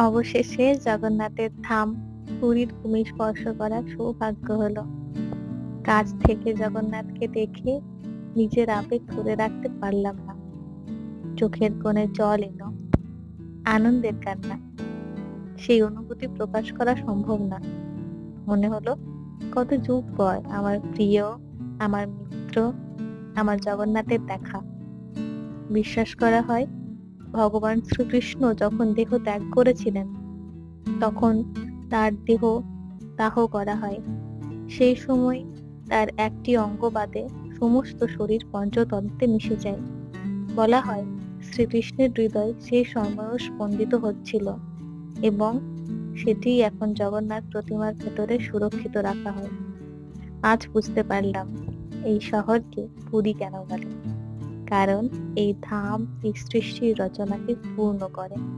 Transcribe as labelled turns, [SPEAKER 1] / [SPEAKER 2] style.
[SPEAKER 1] অবশেষে জগন্নাথের ধাম পুরীর ভূমি স্পর্শ করার সৌভাগ্য হলো। কাছ থেকে জগন্নাথকে দেখে নিজের আবেগ ধরে রাখতে পারলাম না। চোখের কোণে জল এলো, আনন্দের কান্না। সেই অনুভূতি প্রকাশ করা সম্ভব না। মনে হলো কত যুগ পর আমার প্রিয়, আমার মিত্র, আমার জগন্নাথের দেখা। বিশ্বাস করা হয় ভগবান শ্রীকৃষ্ণ যখন দেহ ত্যাগ করেছিলেন তখন তার দেহ দাহ করা হয়। সেই সময় তার একটি অঙ্গ বাদে সমস্ত শরীর পঞ্চতন্ত্রে মিশে যায়। বলা হয় শ্রীকৃষ্ণের হৃদয় সেই সময়ও স্পন্দিত হচ্ছিল এবং সেটি এখন জগন্নাথ প্রতিমার ভেতরে সুরক্ষিত রাখা হয়। আজ বুঝতে পারলাম এই শহরকে পুরী কেন বলে, কারণ এই ধাম এই সৃষ্টির রচনাকে পূর্ণ করে।